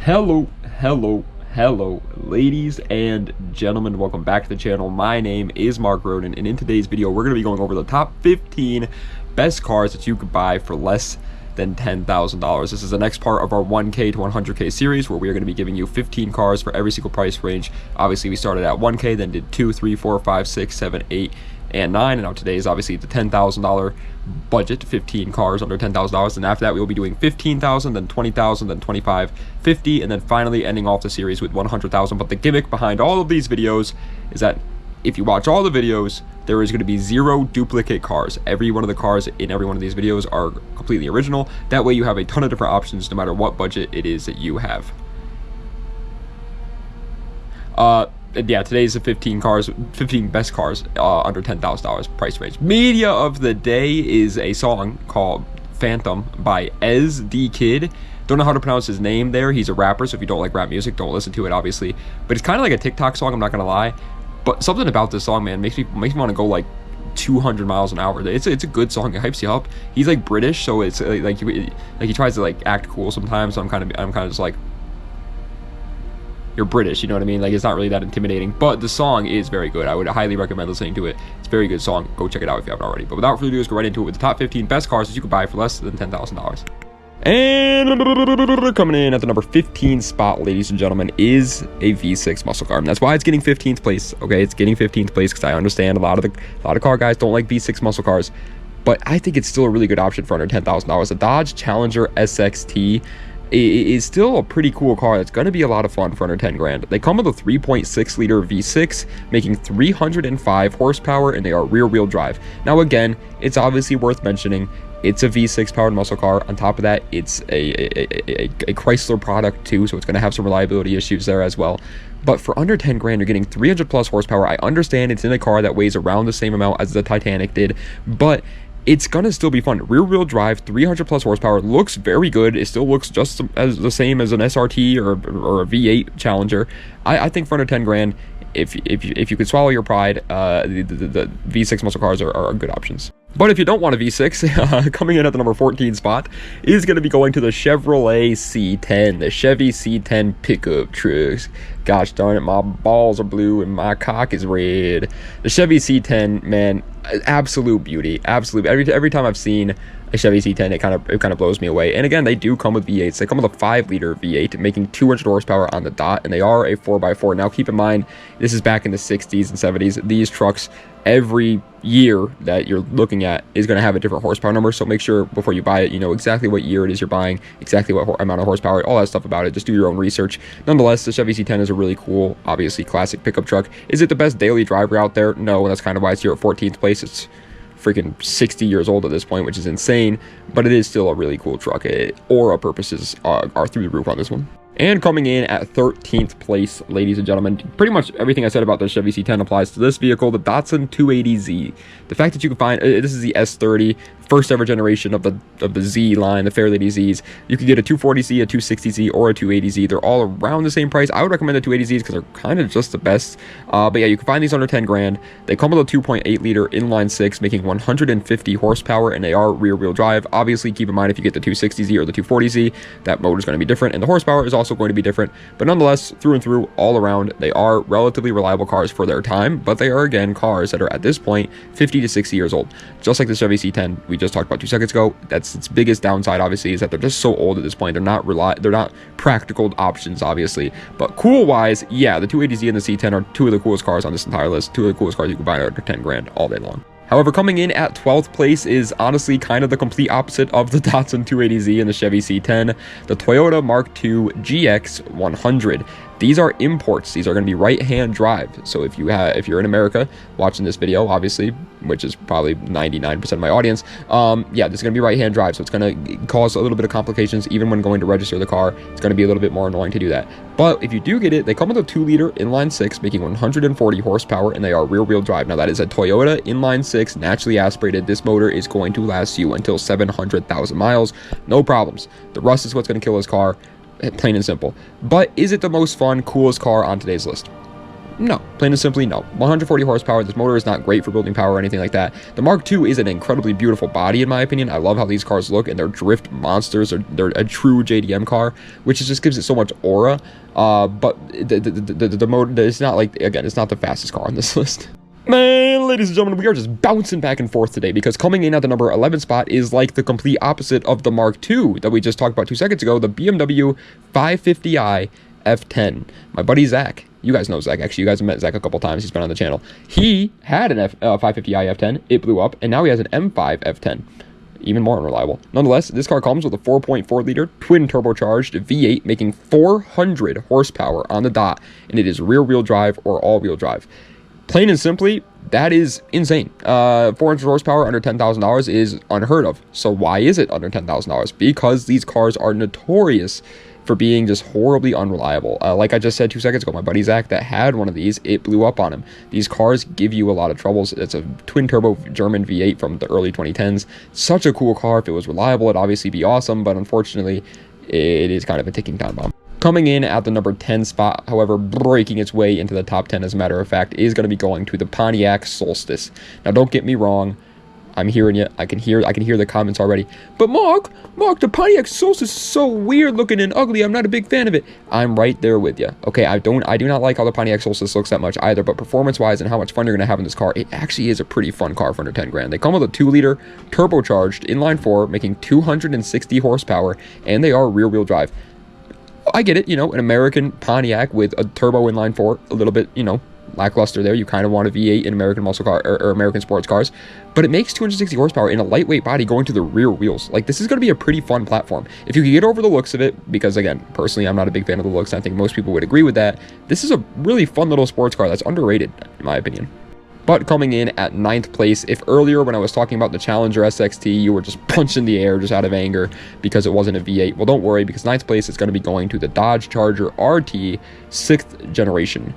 Hello, ladies and gentlemen. Welcome back to the channel. My name is Mark Roden, and in today's video, we're going to be going over the top 15 best cars that you could buy for less than $10,000. This is the next part of our 1K to 100K series, where we are going to be giving you 15 cars for every single price range. Obviously, we started at 1K, then did 2, 3, 4, 5, 6, 7, 8, and 9, and now today is obviously the $10,000 budget, 15 cars under $10,000, and after that we will be doing 15,000, then 20,000, then 25, 50, and then finally ending off the series with 100,000. But the gimmick behind all of these videos is that if you watch all the videos, there is going to be 0 duplicate cars. Every one of the cars in every one of these videos are completely original. That way you have a ton of different options no matter what budget it is that you have. Yeah, today's the 15 best cars under $10,000 price range. Media of the day is a song called Phantom by SD Kid. Don't know how to pronounce his name there. He's a rapper, so if you don't like rap music, don't listen to it, obviously. But it's kind of like a TikTok song, I'm not gonna lie. But something about this song, man, makes me want to go like 200 miles an hour. It's a good song. It hypes you up. He's like British, so it's like he tries to like act cool sometimes. So I'm kind of just like, you're British, you know what I mean? Like, it's not really that intimidating, but the song is very good. I would highly recommend listening to it. It's a very good song. Go check it out if you haven't already. But without further ado, let's go right into it with the top 15 best cars that you could buy for less than $10,000. And coming in at the number 15 spot, ladies and gentlemen, is a V6 muscle car. And that's why it's getting 15th place. Okay, it's getting 15th place because I understand a lot of car guys don't like V6 muscle cars, but I think it's still a really good option for under $10,000. The Dodge Challenger SXT is still a pretty cool car that's going to be a lot of fun for under 10 grand. They come with a 3.6 liter V6 making 305 horsepower, and they are rear-wheel drive. Now again, it's obviously worth mentioning it's a V6 powered muscle car. On top of that, it's a Chrysler product too, so it's going to have some reliability issues there as well. But for under 10 grand, you're getting 300 plus horsepower. I understand it's in a car that weighs around the same amount as the Titanic did, but it's gonna still be fun. Rear-wheel drive, 300 plus horsepower, looks very good. It still looks just as the same as an SRT or a V8 Challenger. I think for under 10 grand, if you could swallow your pride, the V6 muscle cars are good options. But if you don't want a V6, coming in at the number 14 spot is going to be going to the Chevrolet C10, the Chevy C10 pickup trucks. Gosh darn it, my balls are blue and my cock is red. The Chevy C10, man, absolute beauty. Absolute. Every time I've seen a Chevy C10, it kind of blows me away. And again, they do come with V8s. They come with a 5-liter V8, making 200 horsepower on the dot, and they are a 4x4. Now, keep in mind, this is back in the 60s and 70s. These trucks, every year that you're looking at is going to have a different horsepower number, so make sure before you buy it, you know exactly what year it is you're buying, exactly what amount of horsepower, all that stuff about it. Just do your own research. Nonetheless, the Chevy C10 is a really cool, obviously classic pickup truck. Is it the best daily driver out there? No, and that's kind of why it's here at 14th place. It's freaking 60 years old at this point, which is insane, but it is still a really cool truck. Aura purposes are through the roof on this one. And coming in at 13th place, ladies and gentlemen, pretty much everything I said about the Chevy C10 applies to this vehicle, the Datsun 280Z. The fact that you can find, this is the S30, first ever generation of the Z line, the Fairlady Zs. You can get a 240Z, a 260Z, or a 280Z. They're all around the same price. I would recommend the 280Zs because they're kind of just the best. But yeah, you can find these under 10 grand. They come with a 2.8 liter inline 6, making 150 horsepower, and they are rear wheel drive. Obviously, keep in mind if you get the 260Z or the 240Z, that motor is going to be different, and the horsepower is also going to be different. But nonetheless, through and through, all around, they are relatively reliable cars for their time, but they are, again, cars that are at this point 50 to 60 years old. Just like the Chevy C10 we just talked about 2 seconds ago. That's its biggest downside, obviously, is that they're just so old at this point. They're not practical options, obviously. But cool wise, yeah, the 280Z and the C10 are 2 of the coolest cars on this entire list. 2 of the coolest cars you can buy under 10 grand all day long. However, coming in at 12th place is honestly kind of the complete opposite of the Datsun 280Z and the Chevy C10, the Toyota Mark II GX 100. These are imports. These are going to be right-hand drive. So if you're in America watching this video, obviously, which is probably 99% of my audience, yeah, this is going to be right-hand drive. So it's going to cause a little bit of complications even when going to register the car. It's going to be a little bit more annoying to do that. But if you do get it, they come with a 2-liter inline 6, making 140 horsepower, and they are rear-wheel drive. Now, that is a Toyota inline 6, naturally aspirated. This motor is going to last you until 700,000 miles. No problems. The rust is what's going to kill this car. Plain and simple. But is it the most fun, coolest car on today's list? No, plain and simply no. 140 horsepower, this motor is not great for building power or anything like that. The Mark II is an incredibly beautiful body in my opinion. I love how these cars look, and they're drift monsters. They're a true JDM car, which just gives it so much aura. But the motor, it's not like, again, it's not the fastest car on this list. Man, ladies and gentlemen, we are just bouncing back and forth today because coming in at the number 11 spot is like the complete opposite of the Mark II that we just talked about 2 seconds ago, the BMW 550i F10. My buddy Zach, you guys know Zach, actually, you guys have met Zach a couple times, he's been on the channel. He had an 550i F10, it blew up, and now he has an M5 F10. Even more unreliable. Nonetheless, this car comes with a 4.4 liter twin turbocharged V8 making 400 horsepower on the dot, and it is rear wheel drive or all wheel drive. Plain and simply, that is insane. 400 horsepower under $10,000 is unheard of. So why is it under $10,000? Because these cars are notorious for being just horribly unreliable. Like I just said 2 seconds ago, my buddy Zach that had one of these, it blew up on him. These cars give you a lot of troubles. It's a twin turbo German V8 from the early 2010s. Such a cool car. If it was reliable, it'd obviously be awesome, but unfortunately, it is kind of a ticking time bomb. Coming in at the number 10 spot, however, breaking its way into the top 10 as a matter of fact, is going to be going to the Pontiac Solstice. Now, don't get me wrong, I'm hearing you. I can hear the comments already. But Mark, the Pontiac Solstice is so weird looking and ugly. I'm not a big fan of it. I'm right there with you. Okay, I do not like how the Pontiac Solstice looks that much either. But performance-wise and how much fun you're gonna have in this car, it actually is a pretty fun car for under 10 grand. They come with a 2-liter turbocharged inline-4, making 260 horsepower, and they are rear-wheel drive. I get it, you know, an American Pontiac with a turbo inline-4, a little bit, you know, lackluster there. You kind of want a V8 in American muscle car or American sports cars, but it makes 260 horsepower in a lightweight body going to the rear wheels. Like, this is going to be a pretty fun platform. If you can get over the looks of it, because again, personally, I'm not a big fan of the looks, and I think most people would agree with that, this is a really fun little sports car that's underrated, in my opinion. But coming in at 9th place, if earlier when I was talking about the Challenger SXT, you were just punching the air just out of anger because it wasn't a V8, well, don't worry, because 9th place is going to be going to the Dodge Charger RT 6th generation.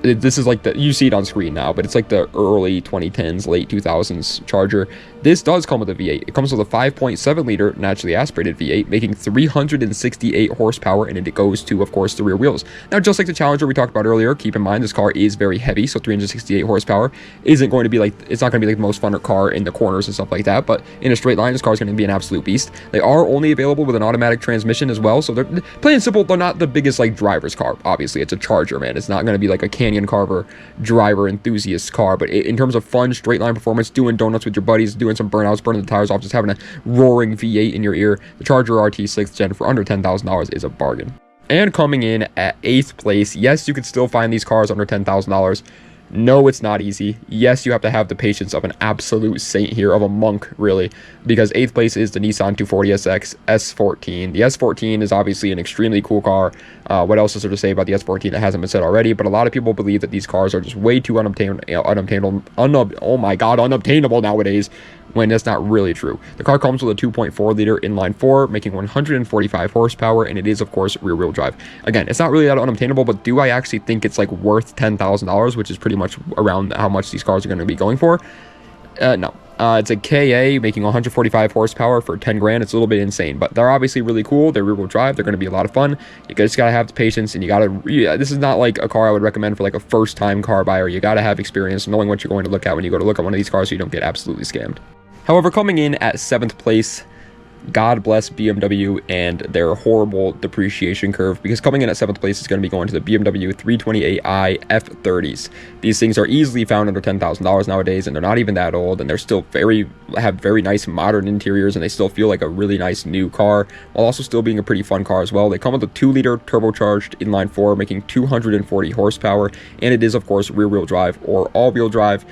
This is like you see it on screen now, but it's like the early 2010s, late 2000s Charger. This does come with a V8. It comes with a 5.7 liter naturally aspirated V8, making 368 horsepower, and it goes to, of course, the rear wheels. Now, just like the Challenger we talked about earlier, keep in mind this car is very heavy, so 368 horsepower isn't going to be like, it's not going to be like the most fun car in the corners and stuff like that, but in a straight line, this car is going to be an absolute beast. They are only available with an automatic transmission as well, so they're plain and simple, they're not the biggest like driver's car. Obviously, it's a Charger, man. It's not going to be like a Canyon Carver driver enthusiast car, but in terms of fun straight line performance, doing donuts with your buddies, doing some burnouts, burning the tires off, just having a roaring V8 in your ear, the Charger RT 6th gen for under $10,000 is a bargain. And coming in at 8th place, yes, you can still find these cars under $10,000. No, it's not easy. Yes, you have to have the patience of an absolute saint here, of a monk, really, because 8th place is the Nissan 240SX S14. The S14 is obviously an extremely cool car. What else is there to say about the S14 that hasn't been said already? But a lot of people believe that these cars are just way too unobtainable nowadays, when that's not really true. The car comes with a 2.4 liter inline-4, making 145 horsepower, and it is, of course, rear-wheel drive. Again, it's not really that unobtainable, but do I actually think it's like worth $10,000, which is pretty much around how much these cars are going to be going for? No. It's a KA making 145 horsepower for 10 grand. It's a little bit insane, but they're obviously really cool. They're rear-wheel drive. They're going to be a lot of fun. You just got to have the patience, and you got to, this is not like a car I would recommend for like a first-time car buyer. You got to have experience knowing what you're going to look at when you go to look at one of these cars so you don't get absolutely scammed. However, coming in at 7th place, God bless BMW and their horrible depreciation curve, because coming in at 7th place is going to be going to the BMW 328i F30s. These things are easily found under $10,000 nowadays, and they're not even that old, and they're still have very nice modern interiors, and they still feel like a really nice new car, while also still being a pretty fun car as well. They come with a 2-liter turbocharged inline-4, making 240 horsepower, and it is, of course, rear-wheel drive or all-wheel drive.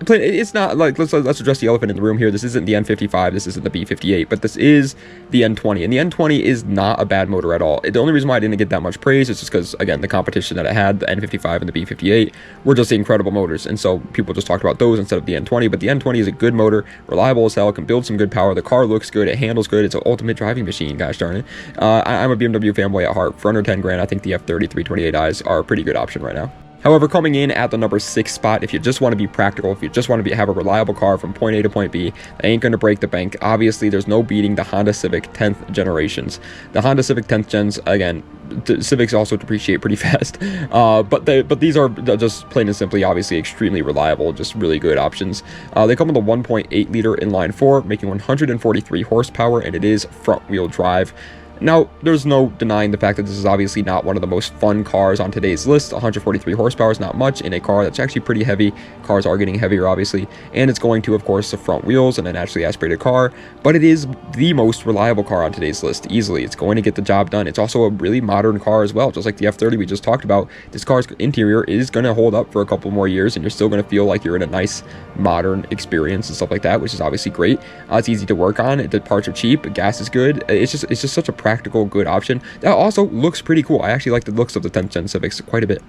It's not like, let's address the elephant in the room here. This isn't the N55, this isn't the B58, but this is the N20, and the N20 is not a bad motor at all. The only reason why I didn't get that much praise is just because, again, the competition that it had, the N55 and the B58, were just incredible motors, and so people just talked about those instead of the N20. But the N20 is a good motor, reliable as hell, can build some good power. The car looks good, it handles good, it's an ultimate driving machine, gosh darn it. I'm a BMW fanboy at heart. For under 10 grand, I think the F30 328i's are a pretty good option right now. However, coming in at the number 6 spot, if you just want to be practical, if you just want to have a reliable car from point A to point B, that ain't going to break the bank. Obviously, there's no beating the Honda Civic 10th generations. The Honda Civic 10th gens, again, the Civics also depreciate pretty fast, but these are just plain and simply, obviously, extremely reliable, just really good options. They come with a 1.8 liter inline 4, making 143 horsepower, and it is front-wheel drive. Now, there's no denying the fact that this is obviously not one of the most fun cars on today's list. 143 horsepower is not much in a car that's actually pretty heavy. Cars are getting heavier, obviously, and it's going to, of course, the front wheels and a naturally aspirated car, but it is the most reliable car on today's list, easily. It's going to get the job done. It's also a really modern car as well, just like the F30 we just talked about. This car's interior is going to hold up for a couple more years, and you're still going to feel like you're in a nice, modern experience and stuff like that, which is obviously great. It's easy to work on. The parts are cheap. Gas is good. It's just such a practical, good option that also looks pretty cool. I actually like the looks of the 10th gen Civics quite a bit.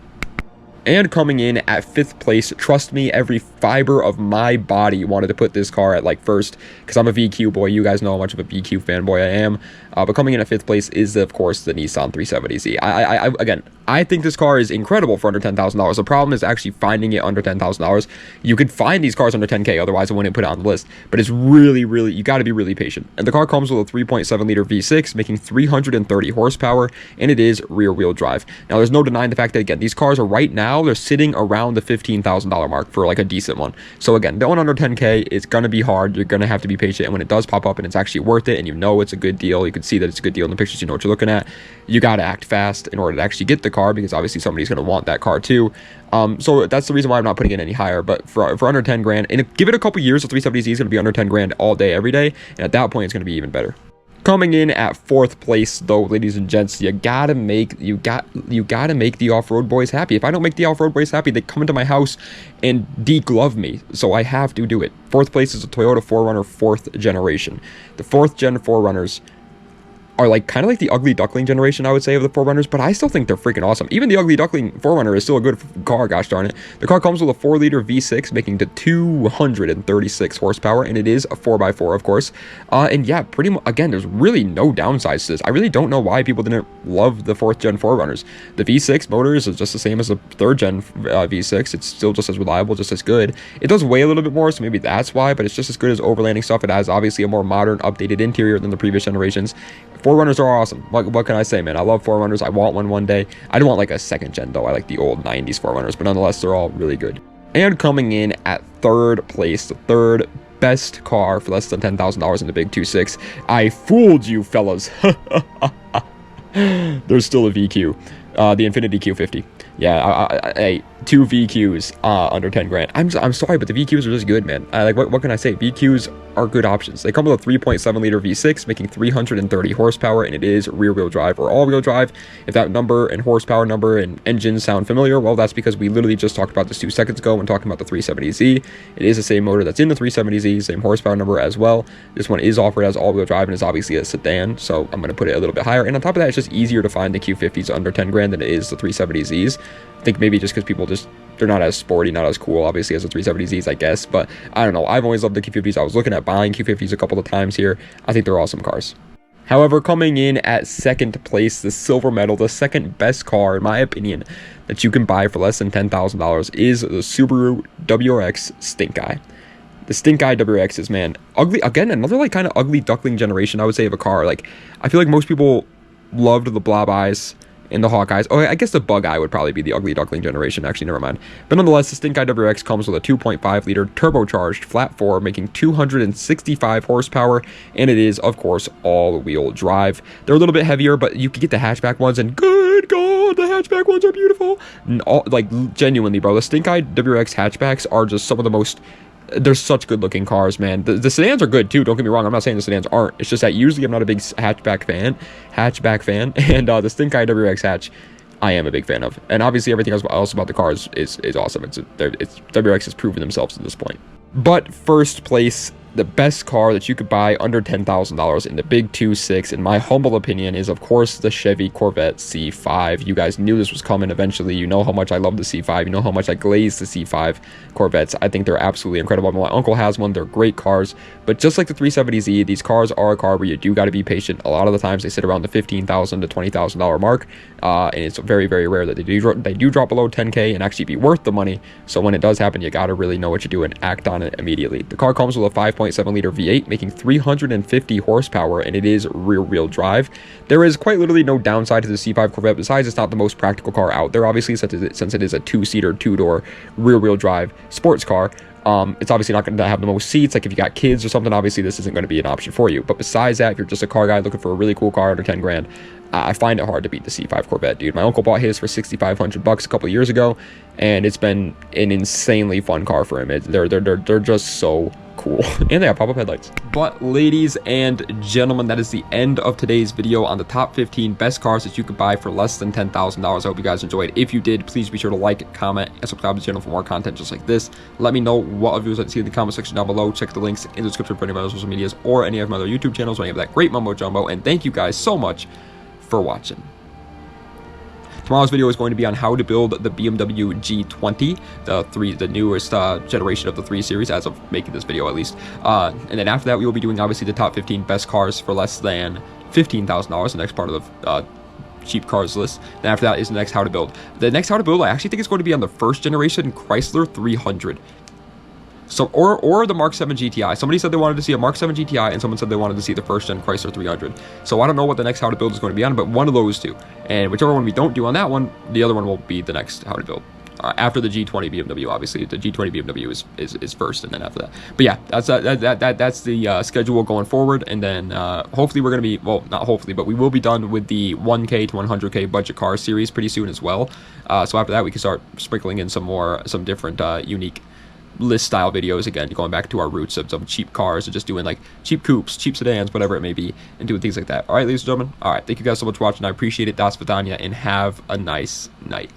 And coming in at 5th place, trust me, every fiber of my body wanted to put this car at like first, because I'm a VQ boy. You guys know how much of a VQ fanboy I am. But coming in at 5th place is, of course, the Nissan 370Z. Again, I think this car is incredible for under $10,000. The problem is actually finding it under $10,000. You could find these cars under 10K, otherwise I wouldn't put it on the list. But it's really, you got to be really patient. And the car comes with a 3.7 liter V6, making 330 horsepower, and it is rear-wheel drive. Now, there's no denying the fact that, again, these cars are right now, they're sitting around the $15,000 mark for like a decent one. So again, going under 10K, it's going to be hard. You're going to have to be patient. And when it does pop up and it's actually worth it, and you know it's a good deal, you can see that it's a good deal in the pictures, you know what you're looking at, you got to act fast in order to actually get the car, because obviously somebody's going to want that car too. So that's the reason why I'm not putting it any higher. But for under 10 grand, and give it a couple years, the 370Z is going to be under 10 grand all day, every day. And at that point, it's going to be even better. Coming in at 4th place, though, ladies and gents, you gotta make the off-road boys happy. If I don't make the off-road boys happy, they come into my house and deglove me. So I have to do it. 4th place is a Toyota 4Runner 4th generation. The 4th gen 4Runners are like kind of like the ugly duckling generation, I would say, of the 4Runners, but I still think they're freaking awesome. Even the ugly duckling 4Runner is still a good car, gosh darn it. The car comes with a 4 liter V6, making to 236 horsepower, and it is a 4x4, of course. And yeah, pretty much, again, there's really no downsides to this. I really don't know why people didn't love the 4th gen 4Runners. The V6 motor is just the same as the 3rd gen V6. It's still just as reliable, just as good. It does weigh a little bit more, so maybe that's why, but it's just as good as overlanding stuff. It has obviously a more modern, updated interior than the previous generations. 4Runners are awesome. What can I say, man? I love 4Runners. I want one day. I don't want like a 2nd gen, though. I like the old 90s 4Runners, but nonetheless, they're all really good. And coming in at 3rd place, the 3rd best car for less than $10,000 in the big 2.6. I fooled you, fellas. There's still a VQ. The Infiniti Q50. Yeah, hey, 2 VQs under 10 grand. I'm sorry, but the VQs are just good, man. What can I say? VQs are good options. They come with a 3.7 liter V6, making 330 horsepower, and it is rear-wheel drive or all-wheel drive. If that number and horsepower number and engine sound familiar, well, that's because we literally just talked about this 2 seconds ago when talking about the 370Z. It is the same motor that's in the 370Z, same horsepower number as well. This one is offered as all-wheel drive and is obviously a sedan, so I'm going to put it a little bit higher. And on top of that, it's just easier to find the Q50s under 10 grand than it is the 370Zs. I think maybe just because people they're not as sporty, not as cool, obviously, as the 370Zs, I guess. But I don't know. I've always loved the Q50s. I was looking at buying Q50s a couple of times here. I think they're awesome cars. However, coming in at 2nd place, the silver medal, the 2nd best car, in my opinion, that you can buy for less than $10,000 is the Subaru WRX Stinkeye. The Stinkeye WRX is, man, ugly. Again, another like kind of ugly duckling generation, I would say, of a car. Like, I feel like most people loved the blob eyes and the hawk eyes. Oh, I guess the bug eye would probably be the ugly duckling generation. Actually, never mind. But nonetheless, the Stinkeye WRX comes with a 2.5 liter turbocharged flat 4, making 265 horsepower, and it is, of course, all-wheel drive. They're a little bit heavier, but you can get the hatchback ones, and good God, the hatchback ones are beautiful. Like, genuinely, bro, the Stinkeye WRX hatchbacks are just some of the most... They're such good looking cars, man. The sedans are good too, don't get me wrong. I'm not saying the sedans aren't. It's just that usually I'm not a big hatchback fan. And the Stinkeye WRX hatch, I am a big fan of. And obviously everything else about the cars is awesome. WRX has proven themselves at this point. But first place the best car that you could buy under $10,000 in the big 2.6, in my humble opinion, is of course the Chevy Corvette C5. You guys knew this was coming eventually. You know how much I love the C5. You know how much I glaze the C5 Corvettes. I think they're absolutely incredible. My uncle has one. They're great cars. But just like the 370Z, these cars are a car where you do got to be patient. A lot of the times they sit around the $15,000 to $20,000 mark, and it's very, very rare that they do drop below 10K and actually be worth the money. So when it does happen, you got to really know what you're doing. Act on it immediately. The car comes with a 5.7 liter V8 making 350 horsepower, and it is rear-wheel drive. There is quite literally no downside to the C5 Corvette besides it's not the most practical car out there, obviously, since it is a two-seater, two-door rear-wheel drive sports car. It's obviously not going to have the most seats. Like if you got kids or something, obviously this isn't going to be an option for you. But besides that, if you're just a car guy looking for a really cool car under 10 grand, I find it hard to beat the C5 Corvette, dude. My uncle bought his for $6,500 a couple of years ago, and it's been an insanely fun car for him. They're just so cool, and they have pop-up headlights. But ladies and gentlemen, that is the end of today's video on the top 15 best cars that you could buy for less than $10,000. I hope you guys enjoyed. If you did, please be sure to like, comment, and subscribe to the channel for more content just like this. Let me know what of you would like to see in the comment section down below. Check the links in the description for any of my other social medias or any of my other YouTube channels or any of that great mumbo jumbo. And thank you guys so much for watching. Tomorrow's video is going to be on how to build the BMW G20, the newest generation of the 3 Series, as of making this video at least. And then after that, we will be doing obviously the top 15 best cars for less than $15,000, the next part of the cheap cars list. Then after that is the next how to build. The next how to build, I actually think it's going to be on the first generation Chrysler 300. So, or the Mark 7 GTI. Somebody said they wanted to see a Mark 7 GTI, and someone said they wanted to see the first gen Chrysler 300. So I don't know what the next how to build is going to be on, but one of those two. And whichever one we don't do on that one, the other one will be the next how to build. After the G20 BMW, obviously the G20 BMW is first, and then after that. But yeah, that's the schedule going forward, and then hopefully we're gonna be, well, not hopefully, but we will be done with the 1K to 100K budget car series pretty soon as well. So after that, we can start sprinkling in some different unique list style videos, again, going back to our roots of cheap cars and just doing like cheap coupes, cheap sedans, whatever it may be, and doing things like that. All right, ladies and gentlemen, all right, thank you guys so much for watching. I appreciate it. Das Vidania, and have a nice night.